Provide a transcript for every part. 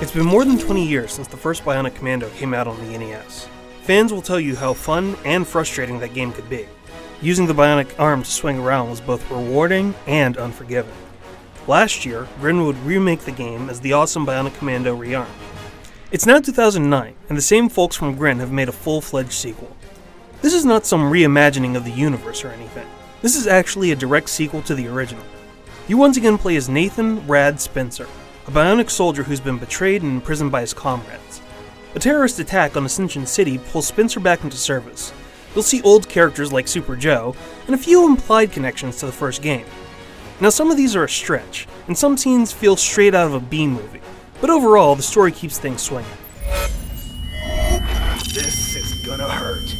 It's been more than 20 years since the first Bionic Commando came out on the NES. Fans will tell you how fun and frustrating that game could be. Using the bionic arm to swing around was both rewarding and unforgiving. Last year, Grin would remake the game as the awesome Bionic Commando Rearmed. It's now 2009, and the same folks from Grin have made a full-fledged sequel. This is not some reimagining of the universe or anything. This is actually a direct sequel to the original. You once again play as Nathan Rad Spencer, a bionic soldier who's been betrayed and imprisoned by his comrades. A terrorist attack on Ascension City pulls Spencer back into service. You'll see old characters like Super Joe, and a few implied connections to the first game. Now some of these are a stretch, and some scenes feel straight out of a B movie, but overall the story keeps things swinging. This is gonna hurt.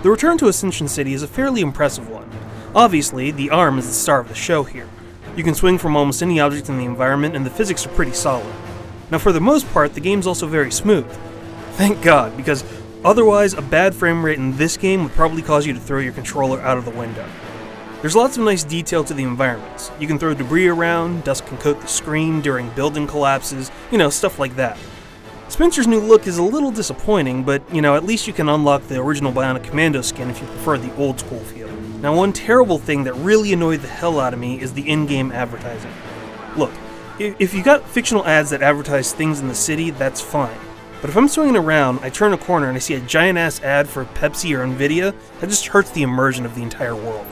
The return to Ascension City is a fairly impressive one. Obviously, the arm is the star of the show here. You can swing from almost any object in the environment, and the physics are pretty solid. Now for the most part, the game's also very smooth. Thank God, because otherwise a bad frame rate in this game would probably cause you to throw your controller out of the window. There's lots of nice detail to the environments. You can throw debris around, dust can coat the screen during building collapses, stuff like that. Spencer's new look is a little disappointing, but at least you can unlock the original Bionic Commando skin if you prefer the old school feel. Now one terrible thing that really annoyed the hell out of me is the in-game advertising. Look, if you got fictional ads that advertise things in the city, that's fine. But if I'm swinging around, I turn a corner and I see a giant-ass ad for Pepsi or Nvidia, that just hurts the immersion of the entire world.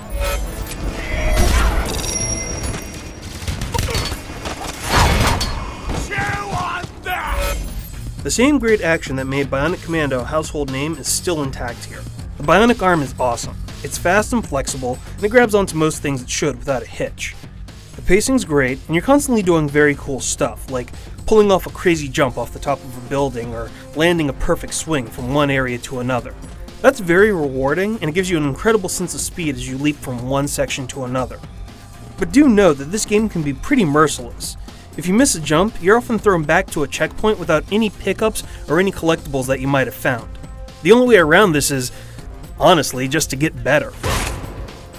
The same great action that made Bionic Commando a household name is still intact here. The bionic arm is awesome. It's fast and flexible, and it grabs onto most things it should without a hitch. The pacing's great, and you're constantly doing very cool stuff, like pulling off a crazy jump off the top of a building, or landing a perfect swing from one area to another. That's very rewarding, and it gives you an incredible sense of speed as you leap from one section to another. But do know that this game can be pretty merciless. If you miss a jump, you're often thrown back to a checkpoint without any pickups or any collectibles that you might have found. The only way around this is, honestly, just to get better.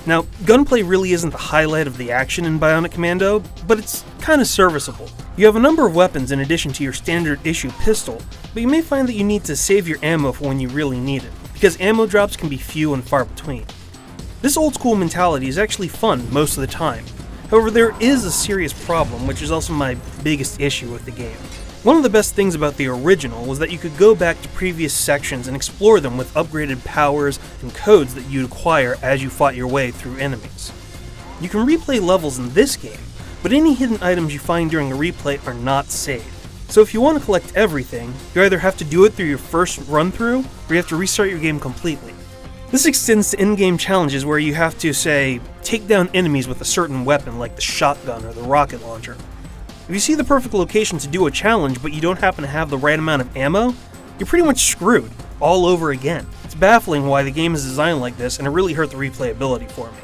Now, gunplay really isn't the highlight of the action in Bionic Commando, but it's kinda serviceable. You have a number of weapons in addition to your standard issue pistol, but you may find that you need to save your ammo for when you really need it, because ammo drops can be few and far between. This old school mentality is actually fun most of the time. However, there is a serious problem, which is also my biggest issue with the game. One of the best things about the original was that you could go back to previous sections and explore them with upgraded powers and codes that you'd acquire as you fought your way through enemies. You can replay levels in this game, but any hidden items you find during a replay are not saved. So if you want to collect everything, you either have to do it through your first run-through, or you have to restart your game completely. This extends to in-game challenges where you have to, say, take down enemies with a certain weapon like the shotgun or the rocket launcher. If you see the perfect location to do a challenge but you don't happen to have the right amount of ammo, you're pretty much screwed, all over again. It's baffling why the game is designed like this, and it really hurt the replayability for me.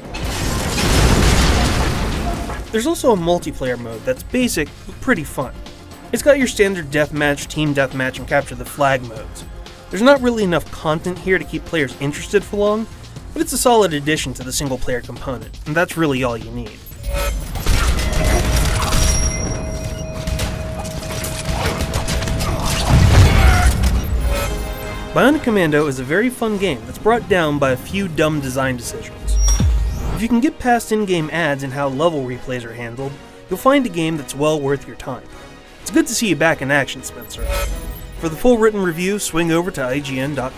There's also a multiplayer mode that's basic but pretty fun. It's got your standard deathmatch, team deathmatch, and capture the flag modes. There's not really enough content here to keep players interested for long, but it's a solid addition to the single player component, and that's really all you need. Bionic Commando is a very fun game that's brought down by a few dumb design decisions. If you can get past in-game ads and how level replays are handled, you'll find a game that's well worth your time. It's good to see you back in action, Spencer. For the full written review, swing over to IGN.com.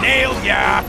Nailed ya!